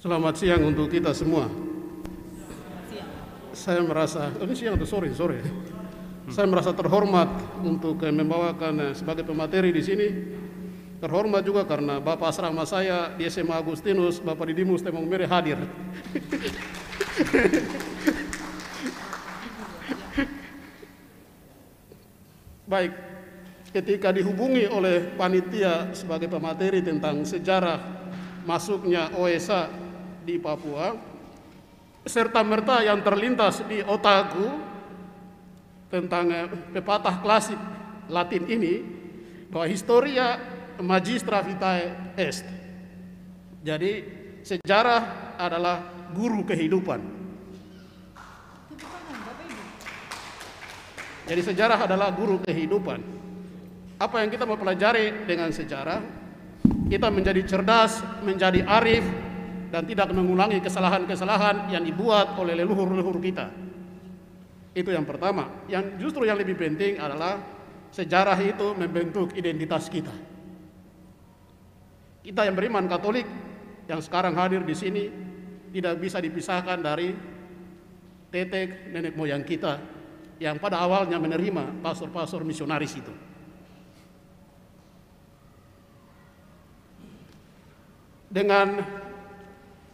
Selamat siang untuk kita semua. Saya merasa, ini siang atau sore? Saya merasa terhormat untuk membawakan sebagai pemateri di sini. Terhormat juga karena Bapak asrama saya di SMA Agustinus, Bapak Didimus Temong Mere hadir. Baik, ketika dihubungi oleh panitia sebagai pemateri tentang sejarah masuknya OSA di Papua, serta-merta yang terlintas di otakku tentang pepatah klasik Latin ini, bahwa historia magistra vitae est. Jadi sejarah adalah guru kehidupan. Jadi sejarah adalah guru kehidupan. Apa yang kita mau pelajari dengan sejarah? Kita menjadi cerdas, menjadi arif, dan tidak mengulangi kesalahan-kesalahan yang dibuat oleh leluhur-leluhur kita. Itu yang pertama. Yang justru yang lebih penting adalah sejarah itu membentuk identitas kita. Kita yang beriman Katolik yang sekarang hadir di sini tidak bisa dipisahkan dari tetek nenek moyang kita yang pada awalnya menerima pastor-pastor misionaris itu. Dengan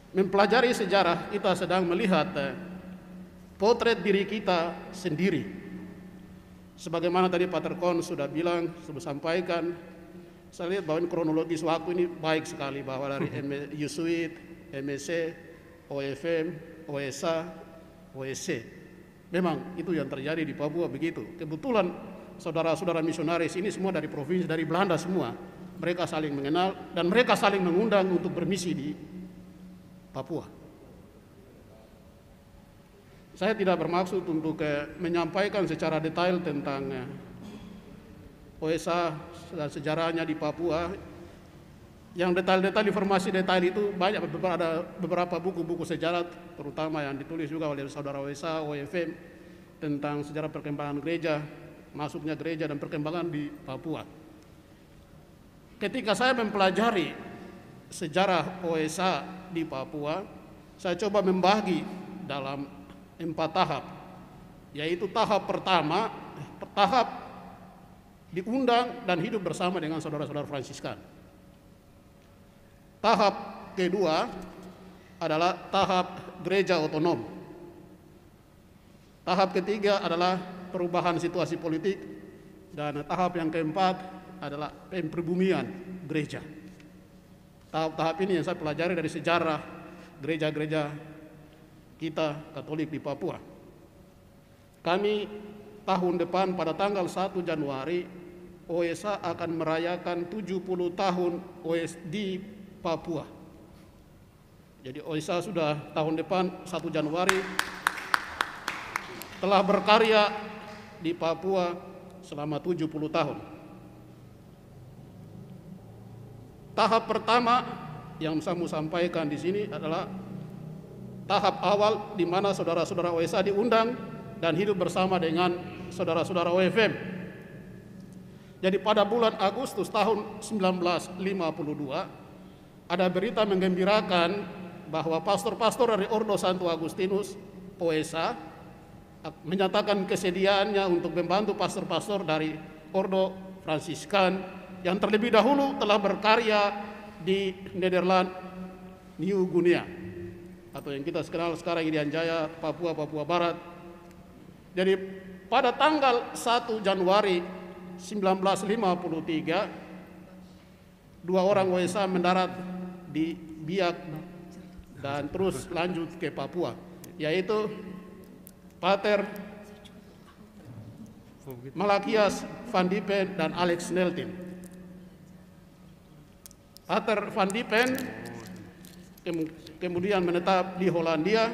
mempelajari sejarah, kita sedang melihat potret diri kita sendiri. Sebagaimana tadi Pater Kon sudah bilang, sudah sampaikan, saya lihat bahwa kronologis waktu ini baik sekali, bahwa dari Yesuit, MSC, OFM, OSA, OSC. Memang itu yang terjadi di Papua begitu. Kebetulan saudara-saudara misionaris ini semua dari provinsi, dari Belanda semua. Mereka saling mengenal dan mereka saling mengundang untuk bermisi di Papua. Saya tidak bermaksud untuk menyampaikan secara detail tentang OSA dan sejarahnya di Papua. Yang detail-detail, informasi detail itu banyak, ada beberapa buku-buku sejarah, terutama yang ditulis juga oleh saudara OSA, OFM, tentang sejarah perkembangan gereja, masuknya gereja dan perkembangan di Papua. Ketika saya mempelajari sejarah OSA di Papua, saya coba membagi dalam 4 tahap, yaitu tahap pertama, tahap diundang dan hidup bersama dengan saudara-saudara Fransiskan. Tahap kedua adalah tahap gereja otonom. Tahap ketiga adalah perubahan situasi politik, dan tahap yang keempat adalah pemperbumian gereja. Tahap-tahap ini yang saya pelajari dari sejarah gereja-gereja kita Katolik di Papua. Kami tahun depan pada tanggal 1 Januari OSA akan merayakan 70 tahun OS di Papua. Jadi OSA sudah tahun depan 1 Januari telah berkarya di Papua selama 70 tahun. Tahap pertama yang saya mau sampaikan di sini adalah tahap awal di mana saudara-saudara OSA diundang dan hidup bersama dengan saudara-saudara OFM. Jadi pada bulan Agustus tahun 1952 ada berita menggembirakan bahwa pastor-pastor dari Ordo Santo Agustinus OSA menyatakan kesediaannya untuk membantu pastor-pastor dari Ordo Fransiskan yang terlebih dahulu telah berkarya di Nederland, New Guinea, atau yang kita kenal sekarang Irian Jaya, Papua, Papua Barat. Jadi pada tanggal 1 Januari 1953, 2 orang OSA mendarat di Biak dan terus lanjut ke Papua, yaitu Pater Malakias Van Diepen dan Alex Neltin. Pater Van Diepen kemudian menetap di Hollandia,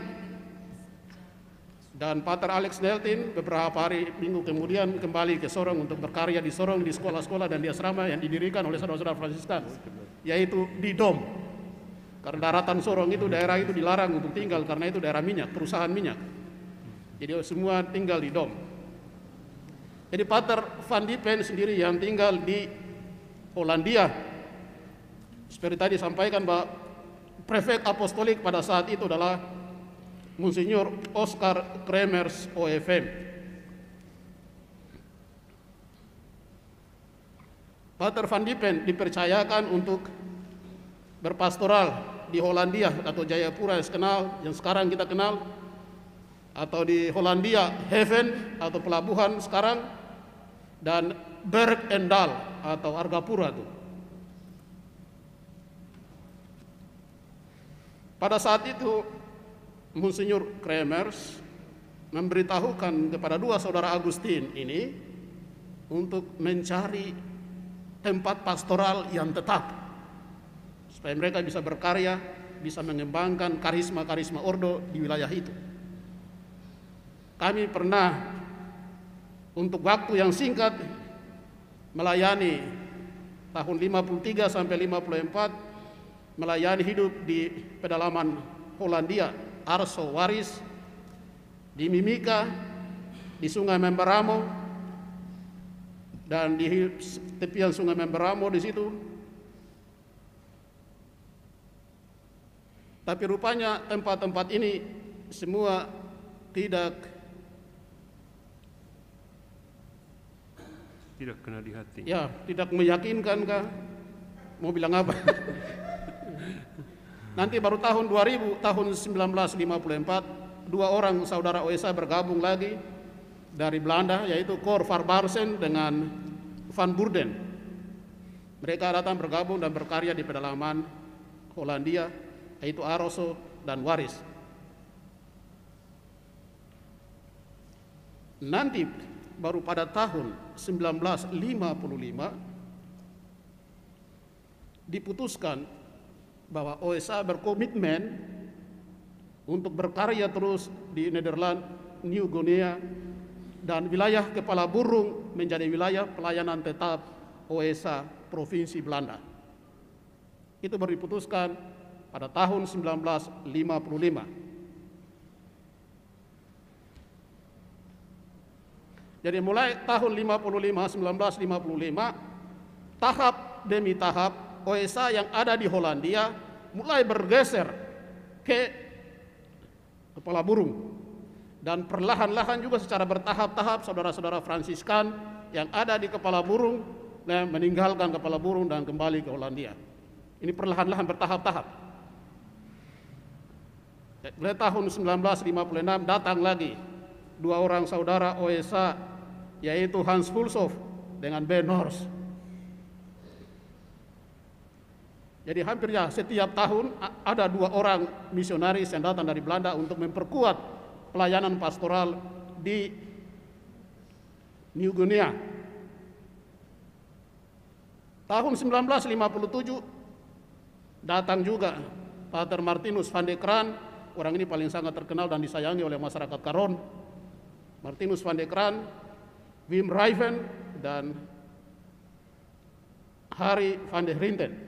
dan Pater Alex Neltin beberapa hari minggu kemudian kembali ke Sorong untuk berkarya di Sorong, di sekolah-sekolah dan di asrama yang didirikan oleh saudara-saudara Fransiskan, yaitu di Dom. Karena daratan Sorong itu, daerah itu dilarang untuk tinggal karena itu daerah minyak, perusahaan minyak. Jadi semua tinggal di Dom. Jadi Pater Van Diepen sendiri yang tinggal di Hollandia. Seperti tadi sampaikan bahwa prefek apostolik pada saat itu adalah Monsinyur Oscar Kremers OFM. Pater Van Diepen dipercayakan untuk berpastoral di Hollandia atau Jayapura yang sekarang kita kenal, atau di Hollandia Haven atau pelabuhan sekarang, dan Bergendal atau Argapura tuh. Pada saat itu Monsinyur Kremers memberitahukan kepada dua saudara Agustin ini untuk mencari tempat pastoral yang tetap supaya mereka bisa berkarya, bisa mengembangkan karisma-karisma ordo di wilayah itu. Kami pernah untuk waktu yang singkat melayani tahun 53 sampai 54, melayani hidup di pedalaman Hollandia, Arso, Waris, di Mimika, di Sungai Memberamo, dan di tepian Sungai Memberamo di situ. Tapi rupanya tempat-tempat ini semua tidak kena di hati. Ya, tidak meyakinkan kah? Mau bilang apa? Nanti baru tahun 2000, tahun 1954, dua orang saudara OSA bergabung lagi dari Belanda, yaitu Cor Farbarsen dengan Van Burden. Mereka datang bergabung dan berkarya di pedalaman Hollandia, yaitu Aroso dan Waris. Nanti baru pada tahun 1955 diputuskan bahwa OSA berkomitmen untuk berkarya terus di Nederland, New Guinea, dan wilayah Kepala Burung menjadi wilayah pelayanan tetap OSA Provinsi Belanda. Itu baru diputuskan pada tahun 1955. Jadi mulai tahun 1955, tahap demi tahap OSA yang ada di Hollandia mulai bergeser ke Kepala Burung, dan perlahan-lahan juga secara bertahap-tahap saudara-saudara Fransiskan yang ada di Kepala Burung meninggalkan Kepala Burung dan kembali ke Hollandia. Ini perlahan-lahan bertahap-tahap. Mulai tahun 1956 datang lagi dua orang saudara OSA, yaitu Hans Fulshoff dengan Ben Nors. Jadi hampir ya setiap tahun ada dua orang misionaris yang datang dari Belanda untuk memperkuat pelayanan pastoral di New Guinea. Tahun 1957 datang juga Pater Martinus van de Kraan. Orang ini paling sangat terkenal dan disayangi oleh masyarakat Caron. Martinus van de Kraan, Wim Rijven, dan Harry van der Rinten.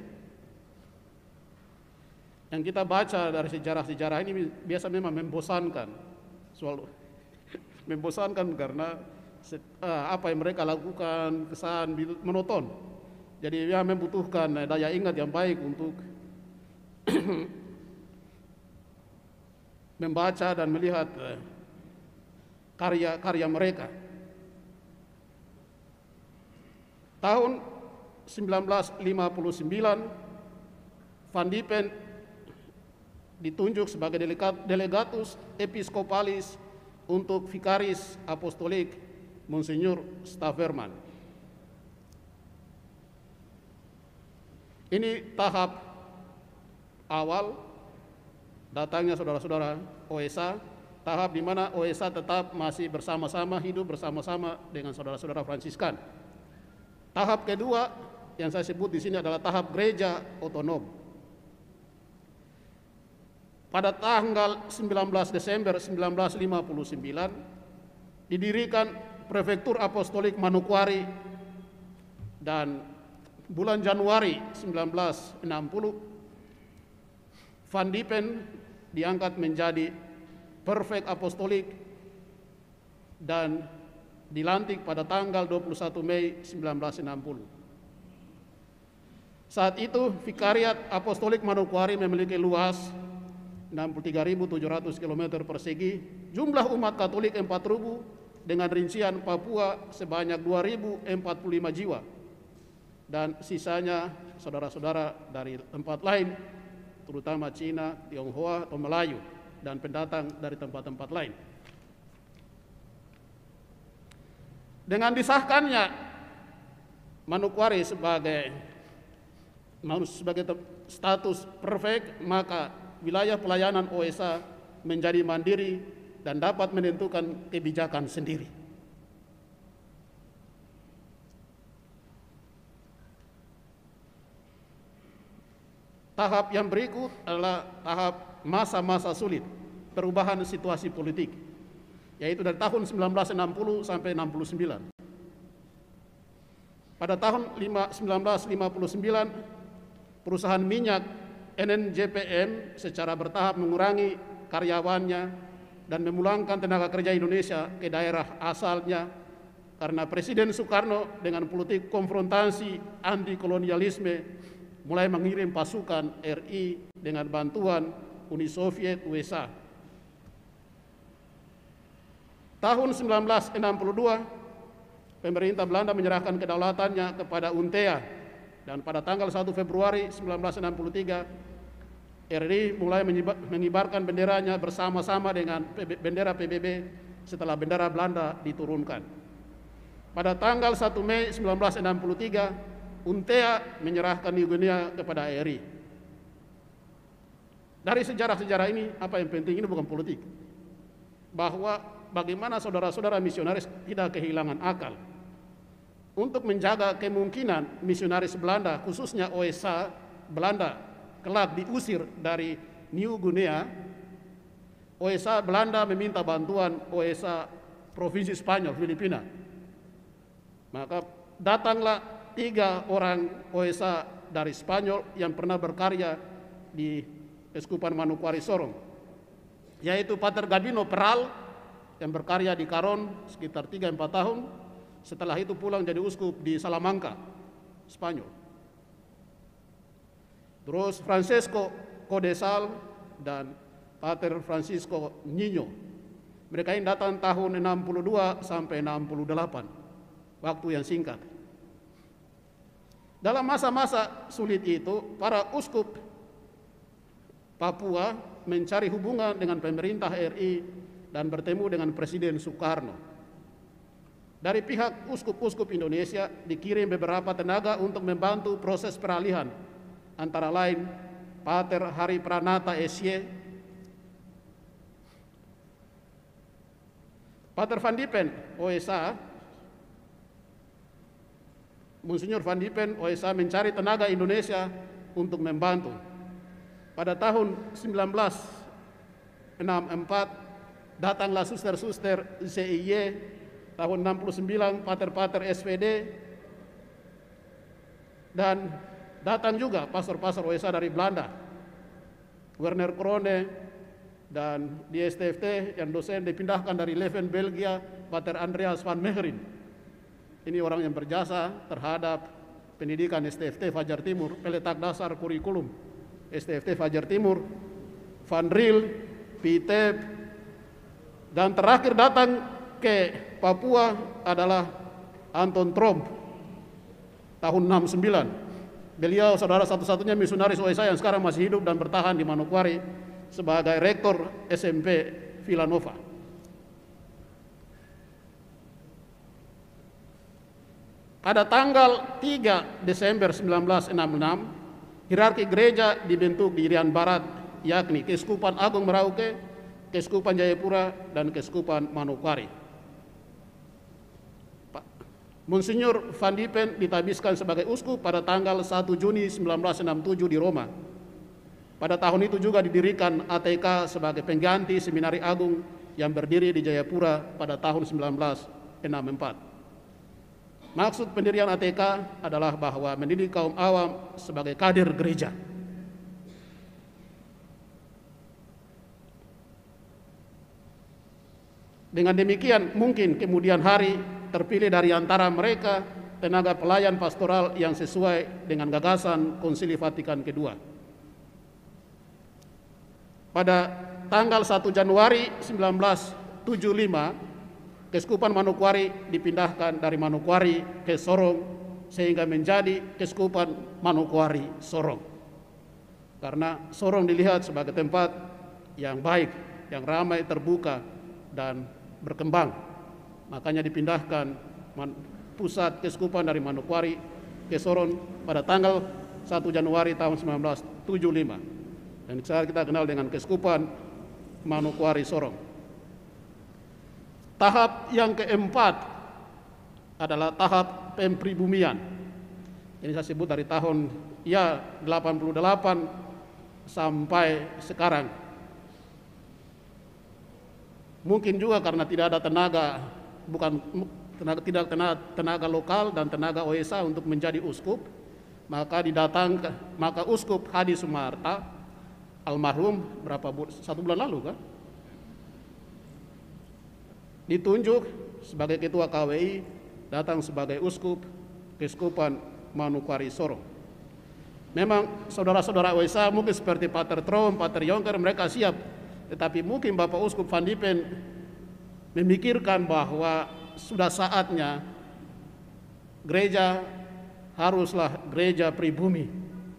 Yang kita baca dari sejarah-sejarah ini biasa memang membosankan. Membosankan karena apa yang mereka lakukan kesan monoton. Jadi ya membutuhkan daya ingat yang baik untuk membaca dan melihat karya-karya mereka. Tahun 1959, Van Diepen ditunjuk sebagai delegatus episkopalis untuk vikaris apostolik Monsinyur Staverman. Ini tahap awal datangnya saudara-saudara OSA, tahap di mana OSA tetap masih bersama-sama, hidup bersama-sama dengan saudara-saudara Fransiskan. Tahap kedua yang saya sebut di sini adalah tahap gereja otonom. Pada tanggal 19 Desember 1959 didirikan Prefektur Apostolik Manokwari, dan bulan Januari 1960 Van Diepen diangkat menjadi Prefek Apostolik dan dilantik pada tanggal 21 Mei 1960. Saat itu Vikariat Apostolik Manokwari memiliki luas 63.700 km persegi, jumlah umat Katolik 4.000 dengan rincian Papua sebanyak 2.045 jiwa, dan sisanya saudara-saudara dari tempat lain, terutama Cina, Tionghoa atau Melayu, dan pendatang dari tempat-tempat lain. Dengan disahkannya Manokwari sebagai status perfect, maka wilayah pelayanan OSA menjadi mandiri dan dapat menentukan kebijakan sendiri. Tahap yang berikut adalah tahap masa-masa sulit perubahan situasi politik, yaitu dari tahun 1960 sampai 69. Pada tahun 1959, perusahaan minyak NNJPM secara bertahap mengurangi karyawannya dan memulangkan tenaga kerja Indonesia ke daerah asalnya karena Presiden Soekarno dengan politik konfrontasi anti kolonialisme mulai mengirim pasukan RI dengan bantuan Uni Soviet USA. Tahun 1962, pemerintah Belanda menyerahkan kedaulatannya kepada UNTEA, dan pada tanggal 1 Februari 1963 RI mulai mengibarkan benderanya bersama-sama dengan bendera PBB setelah bendera Belanda diturunkan. Pada tanggal 1 Mei 1963 UNTEA menyerahkan New Guinea kepada RI. Dari sejarah-sejarah ini, apa yang penting ini bukan politik, bahwa bagaimana saudara-saudara misionaris tidak kehilangan akal. Untuk menjaga kemungkinan misionaris Belanda, khususnya OSA Belanda, kelak diusir dari New Guinea, OSA Belanda meminta bantuan OSA Provinsi Spanyol, Filipina. Maka datanglah 3 orang OSA dari Spanyol yang pernah berkarya di Keskupan Manokwari Sorong, yaitu Pater Gabino Peral yang berkarya di Caron sekitar 3-4 tahun. Setelah itu pulang jadi uskup di Salamanca, Spanyol. Terus Francesco Codesal dan Pater Francisco Nino. Mereka ini datang tahun 62 sampai 68, waktu yang singkat. Dalam masa-masa sulit itu, para uskup Papua mencari hubungan dengan pemerintah RI dan bertemu dengan Presiden Soekarno. Dari pihak uskup-uskup Indonesia dikirim beberapa tenaga untuk membantu proses peralihan, antara lain Pater Hari Pranata SY, Pater Van Diepen OSA, Monsinyur Van Diepen OSA mencari tenaga Indonesia untuk membantu. Pada tahun 1964 datanglah suster-suster CIY, tahun 69 pater-pater SPD, dan datang juga pastor-pastor OSA dari Belanda, Werner Krone, dan di STFT yang dosen dipindahkan dari Leuven, Belgia, Pater Andreas van Meegerin. Ini orang yang berjasa terhadap pendidikan STFT Fajar Timur, peletak dasar kurikulum STFT Fajar Timur, Van Riel, Pitep, dan terakhir datang ke Papua adalah Anton Tromp tahun 69. Beliau saudara satu-satunya misionaris OSA yang sekarang masih hidup dan bertahan di Manokwari sebagai rektor SMP Villanova. Pada tanggal 3 Desember 1966, hierarki gereja dibentuk di Irian Barat, yakni Keuskupan Agung Merauke, Keuskupan Jayapura, dan Keuskupan Manokwari. Monsinyur Van Diepen ditabiskan sebagai uskup pada tanggal 1 Juni 1967 di Roma. Pada tahun itu juga didirikan ATK sebagai pengganti Seminari Agung yang berdiri di Jayapura pada tahun 1964. Maksud pendirian ATK adalah bahwa mendidik kaum awam sebagai kader gereja. Dengan demikian, mungkin kemudian hari terpilih dari antara mereka tenaga pelayan pastoral yang sesuai dengan gagasan Konsili Vatikan II. Pada tanggal 1 Januari 1975, Keuskupan Manokwari dipindahkan dari Manokwari ke Sorong sehingga menjadi Keuskupan Manokwari Sorong. Karena Sorong dilihat sebagai tempat yang baik, yang ramai, terbuka, dan berkembang. Makanya dipindahkan pusat Keuskupan dari Manokwari ke Sorong pada tanggal 1 Januari tahun 1975. Dan sekarang kita kenal dengan Keuskupan Manokwari Sorong. Tahap yang keempat adalah tahap pempribumian. Ini saya sebut dari tahun 88 sampai sekarang. Mungkin juga karena tidak ada tenaga lokal dan tenaga OSA untuk menjadi uskup, maka Uskup Hadi Sumarta almarhum satu bulan lalu kan, ditunjuk sebagai ketua KWI, datang sebagai uskup Keuskupan Manokwari Sorong. Memang saudara-saudara OSA mungkin seperti Pater Trom, Pater Yongker, mereka siap, tetapi mungkin Bapak Uskup Van Diepen memikirkan bahwa sudah saatnya gereja haruslah gereja pribumi,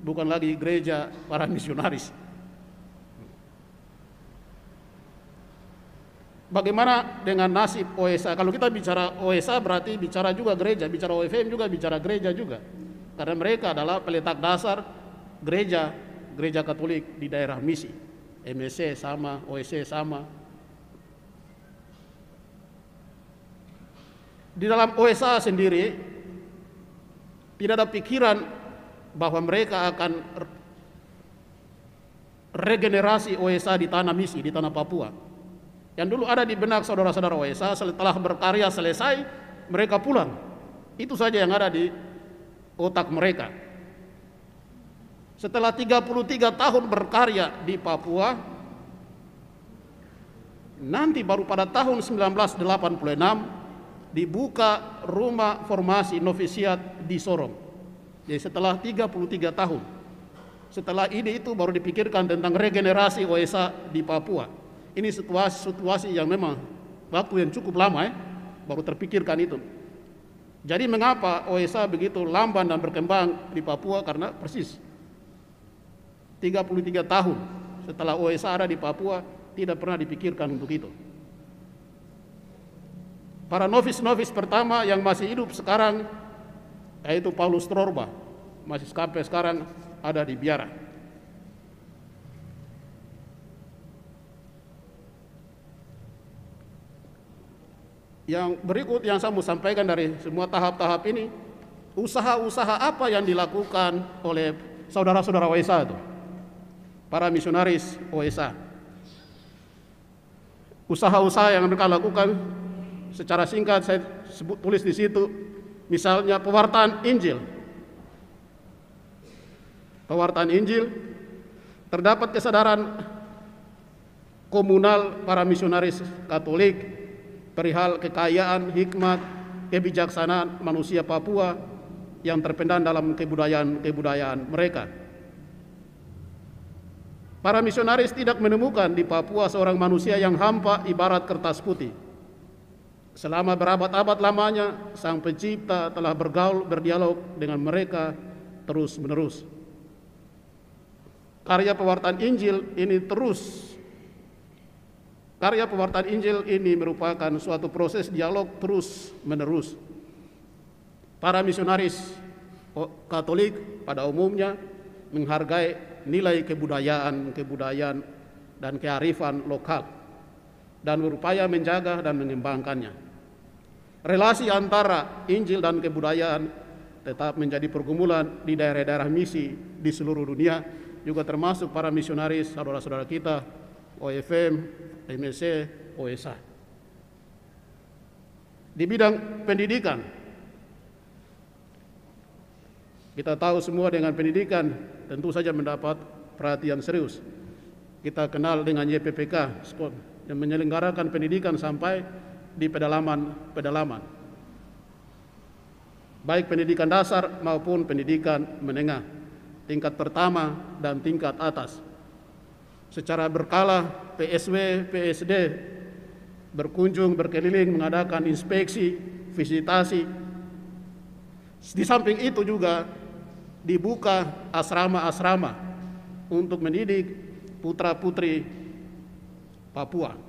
bukan lagi gereja para misionaris. Bagaimana dengan nasib OSA? Kalau kita bicara OSA berarti bicara juga gereja, bicara OFM juga bicara gereja juga. Karena mereka adalah peletak dasar gereja Katolik di daerah misi. MSC sama, OSC sama. Di dalam OSA sendiri tidak ada pikiran bahwa mereka akan regenerasi OSA di tanah misi, di tanah Papua. Yang dulu ada di benak saudara-saudara OSA, setelah berkarya selesai, mereka pulang. Itu saja yang ada di otak mereka. Setelah 33 tahun berkarya di Papua, nanti baru pada tahun 1986 dibuka rumah formasi novisiat di Sorong. Jadi setelah 33 tahun. Setelah itu baru dipikirkan tentang regenerasi OSA di Papua. Ini situasi yang memang waktu yang cukup lama baru terpikirkan itu. Jadi mengapa OSA begitu lamban dan berkembang di Papua? Karena persis 33 tahun setelah OSA ada di Papua tidak pernah dipikirkan untuk itu. Para novis-novis pertama yang masih hidup sekarang yaitu Paulus Trorba, masih sampai sekarang ada di Biara. Yang berikut yang saya mau sampaikan dari semua tahap-tahap ini, usaha-usaha apa yang dilakukan oleh saudara-saudara OSA itu, para misionaris OSA. Usaha-usaha yang mereka lakukan secara singkat saya tulis di situ, misalnya pewartaan Injil. Pewartaan Injil, terdapat kesadaran komunal para misionaris Katolik perihal kekayaan, hikmat, kebijaksanaan manusia Papua yang terpendam dalam kebudayaan mereka. Para misionaris tidak menemukan di Papua seorang manusia yang hampa ibarat kertas putih. Selama berabad-abad lamanya, Sang Pencipta telah bergaul, berdialog dengan mereka terus-menerus. Karya pewartaan Injil ini merupakan suatu proses dialog terus-menerus. Para misionaris Katolik pada umumnya menghargai nilai kebudayaan dan kearifan lokal dan berupaya menjaga dan mengembangkannya. Relasi antara Injil dan kebudayaan tetap menjadi pergumulan di daerah-daerah misi di seluruh dunia, juga termasuk para misionaris saudara-saudara kita OFM, MSC, OSA. Di bidang pendidikan, kita tahu semua dengan pendidikan tentu saja mendapat perhatian serius. Kita kenal dengan YPPK yang menyelenggarakan pendidikan sampai di pedalaman. baik pendidikan dasar maupun pendidikan menengah, tingkat pertama dan tingkat atas. Secara berkala, PSW, PSD berkunjung, berkeliling, mengadakan inspeksi, visitasi. Di samping itu juga dibuka asrama-asrama untuk mendidik putra-putri Papua.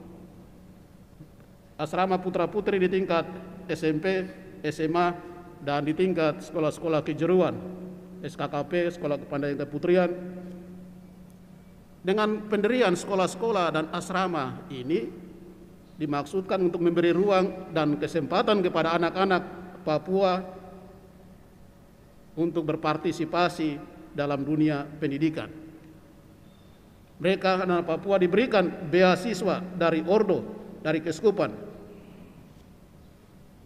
Asrama putra-putri di tingkat SMP, SMA, dan di tingkat sekolah-sekolah kejuruan, SKKP, Sekolah Kepandaian Keputrian. Dengan pendirian sekolah-sekolah dan asrama ini dimaksudkan untuk memberi ruang dan kesempatan kepada anak-anak Papua untuk berpartisipasi dalam dunia pendidikan. Mereka anak Papua diberikan beasiswa dari Ordo, dari Keskupan.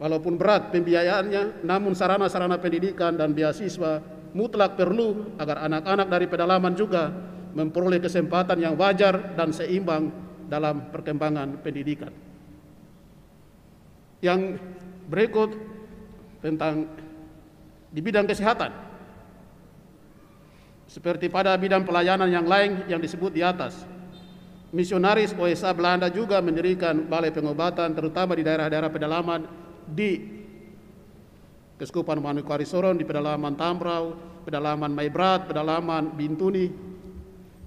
Walaupun berat pembiayaannya, namun sarana-sarana pendidikan dan beasiswa mutlak perlu agar anak-anak dari pedalaman juga memperoleh kesempatan yang wajar dan seimbang dalam perkembangan pendidikan. Yang berikut tentang di bidang kesehatan. Seperti pada bidang pelayanan yang lain yang disebut di atas, misionaris OSA Belanda juga mendirikan balai pengobatan terutama di daerah-daerah pedalaman di Keskupan Manokwari Sorong, di pedalaman Tambrau, pedalaman Maibrat, pedalaman Bintuni.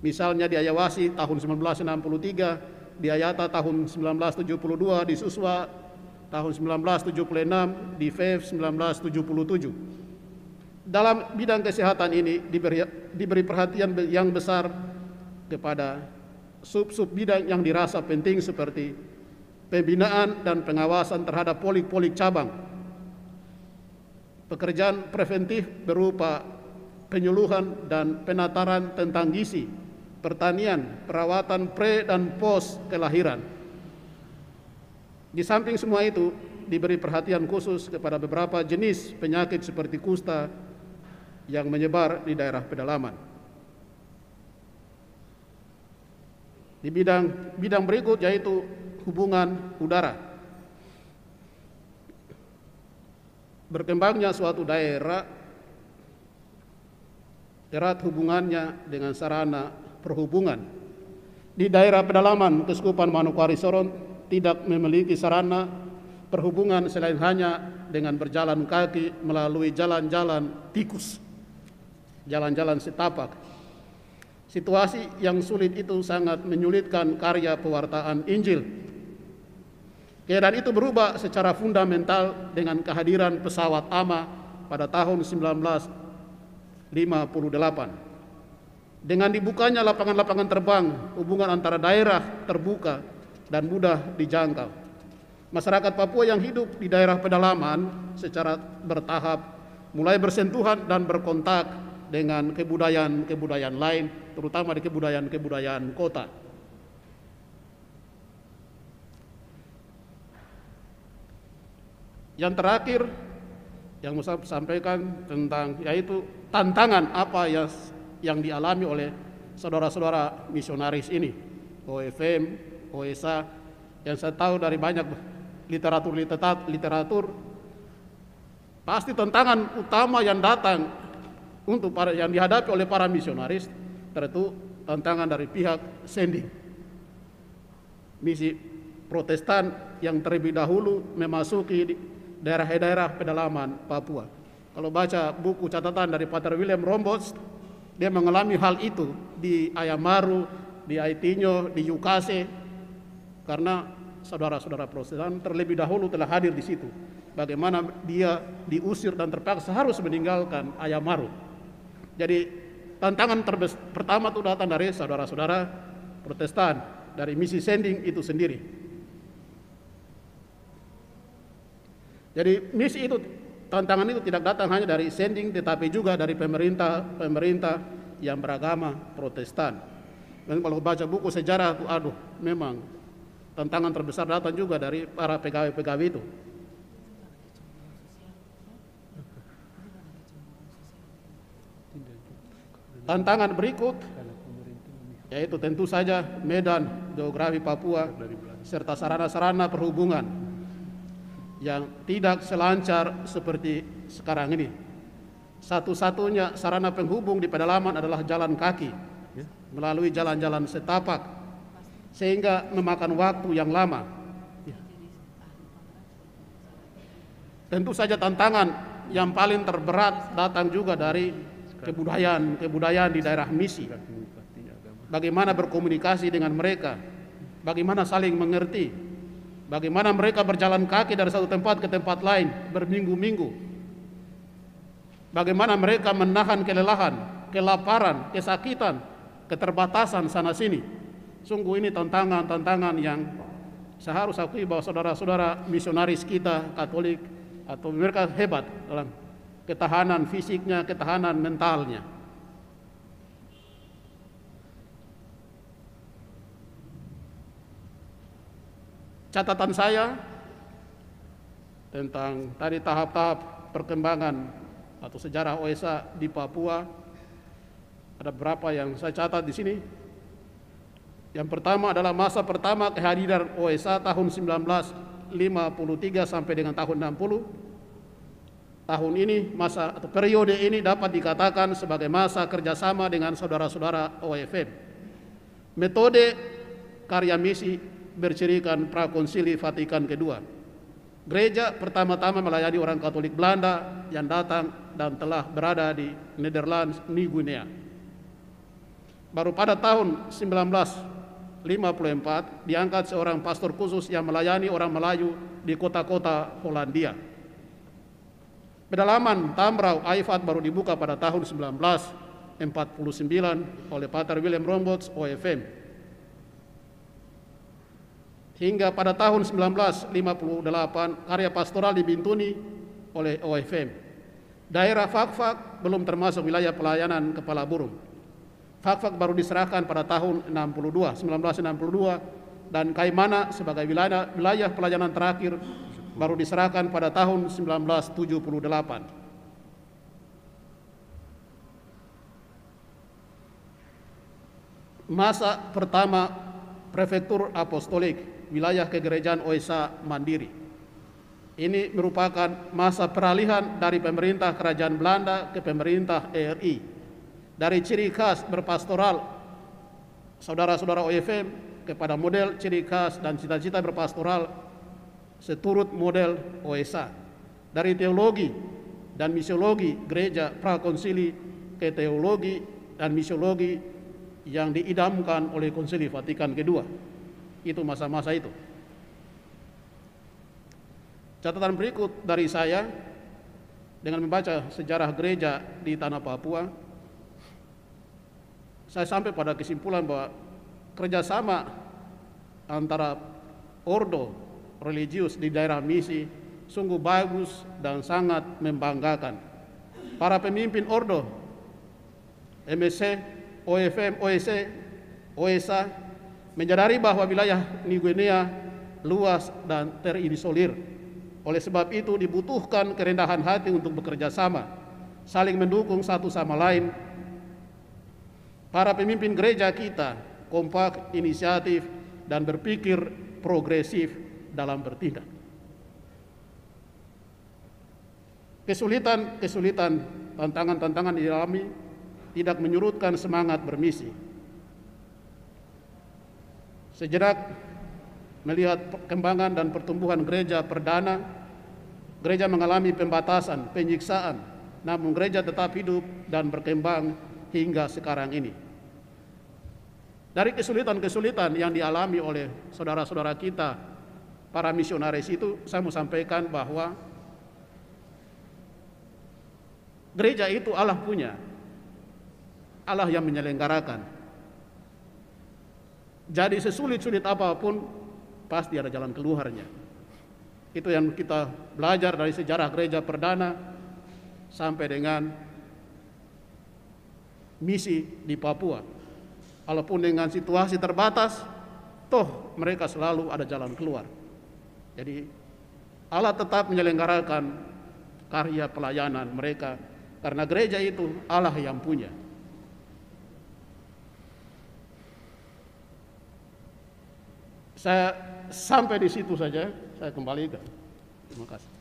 Misalnya di Ayawasi tahun 1963, di Ayata tahun 1972, di Suswa tahun 1976, di FEV 1977. Dalam bidang kesehatan ini diberi perhatian yang besar kepada sub-sub bidang yang dirasa penting seperti pembinaan dan pengawasan terhadap polik-polik cabang, pekerjaan preventif berupa penyuluhan dan penataran tentang gizi, pertanian, perawatan pre dan pos kelahiran. Di samping semua itu, diberi perhatian khusus kepada beberapa jenis penyakit seperti kusta yang menyebar di daerah pedalaman. Di bidang berikut yaitu hubungan udara. Berkembangnya suatu daerah erat hubungannya dengan sarana perhubungan. Di daerah pedalaman Keskupan Manokwari Sorong tidak memiliki sarana perhubungan selain hanya dengan berjalan kaki melalui jalan-jalan tikus, jalan-jalan setapak. Situasi yang sulit itu sangat menyulitkan karya pewartaan Injil. Keadaan itu berubah secara fundamental dengan kehadiran pesawat AMA pada tahun 1958. Dengan dibukanya lapangan-lapangan terbang, hubungan antara daerah terbuka dan mudah dijangkau. Masyarakat Papua yang hidup di daerah pedalaman secara bertahap mulai bersentuhan dan berkontak dengan kebudayaan-kebudayaan lain, terutama di kebudayaan-kebudayaan kota. Yang terakhir yang saya sampaikan tentang yaitu tantangan apa yang dialami oleh saudara-saudara misionaris ini, OFM, OSA, yang saya tahu dari banyak literatur, pasti tantangan utama yang datang yang dihadapi oleh para misionaris tentu tantangan dari pihak sending. Misi Protestan yang terlebih dahulu memasuki daerah-daerah pedalaman Papua. Kalau baca buku catatan dari Pater William Rombos, dia mengalami hal itu di Ayamaru, di Aitinyo, di Yukase, karena saudara-saudara Protestan terlebih dahulu telah hadir di situ. Bagaimana dia diusir dan terpaksa harus meninggalkan Ayamaru. Jadi tantangan pertama itu datang dari saudara-saudara Protestan, dari misi sending itu sendiri. Jadi misi itu, tantangan itu tidak datang hanya dari sending, tetapi juga dari pemerintah yang beragama Protestan. Dan kalau baca buku sejarah, memang tantangan terbesar datang juga dari para pegawai-pegawai itu. Tantangan berikut yaitu tentu saja medan geografi Papua serta sarana-sarana perhubungan yang tidak selancar seperti sekarang ini. Satu-satunya sarana penghubung di pedalaman adalah jalan kaki, melalui jalan-jalan setapak, sehingga memakan waktu yang lama. Tentu saja tantangan yang paling terberat datang juga dari kebudayaan di daerah misi. Bagaimana berkomunikasi dengan mereka, bagaimana saling mengerti, bagaimana mereka berjalan kaki dari satu tempat ke tempat lain berminggu-minggu, bagaimana mereka menahan kelelahan, kelaparan, kesakitan, keterbatasan sana sini. Sungguh ini tantangan yang saya harus akui bahwa saudara-saudara misionaris kita Katolik atau mereka hebat dalam ketahanan fisiknya, ketahanan mentalnya. Catatan saya tentang tadi tahap-tahap perkembangan atau sejarah OSA di Papua, ada beberapa yang saya catat di sini. Yang pertama adalah masa pertama kehadiran OSA tahun 1953 sampai dengan tahun 60. Tahun ini, masa atau periode ini dapat dikatakan sebagai masa kerjasama dengan saudara-saudara OFM. Metode karya misi bercirikan Prakonsili Vatikan II. Gereja pertama-tama melayani orang Katolik Belanda yang datang dan telah berada di Netherlands, New Guinea. Baru pada tahun 1954 diangkat seorang pastor khusus yang melayani orang Melayu di kota-kota Polandia. Pedalaman Tambrau Aifat baru dibuka pada tahun 1949 oleh Pater William Rombots OFM. Hingga pada tahun 1958 karya pastoral dibintuni oleh OFM. Daerah Fakfak belum termasuk wilayah pelayanan kepala burung. Fakfak baru diserahkan pada tahun 1962 dan Kaimana sebagai wilayah pelayanan terakhir baru diserahkan pada tahun 1978. Masa pertama Prefektur Apostolik, wilayah kegerejaan OSA Mandiri. Ini merupakan masa peralihan dari pemerintah Kerajaan Belanda ke pemerintah RI. Dari ciri khas berpastoral saudara-saudara OFM kepada model ciri khas dan cita-cita berpastoral seturut model OSA. Dari teologi dan misiologi gereja prakonsili ke teologi dan misiologi yang diidamkan oleh Konsili Vatikan II. Itu masa-masa itu. Catatan berikut dari saya dengan membaca sejarah gereja di tanah Papua, saya sampai pada kesimpulan bahwa kerjasama antara ordo religius di daerah misi sungguh bagus dan sangat membanggakan. Para pemimpin ordo, MSC, OFM, OEC, OSA menyadari bahwa wilayah New Guinea luas dan terisolir. Oleh sebab itu dibutuhkan kerendahan hati untuk bekerja sama, saling mendukung satu sama lain. Para pemimpin gereja kita kompak, inisiatif, dan berpikir progresif dalam bertindak. Kesulitan, tantangan-tantangan dialami tidak menyurutkan semangat bermisi. Sejenak melihat perkembangan dan pertumbuhan gereja perdana, gereja mengalami pembatasan, penyiksaan, namun gereja tetap hidup dan berkembang hingga sekarang ini. Dari kesulitan-kesulitan yang dialami oleh saudara-saudara kita, para misionaris itu, saya mau sampaikan bahwa gereja itu Allah punya, Allah yang menyelenggarakan. Jadi sesulit-sulit apapun pasti ada jalan keluarnya. Itu yang kita belajar dari sejarah gereja perdana sampai dengan misi di Papua. Walaupun dengan situasi terbatas, toh mereka selalu ada jalan keluar. Jadi Allah tetap menyelenggarakan karya pelayanan mereka karena gereja itu Allah yang punya. Saya sampai di situ saja, saya kembalikan. Terima kasih.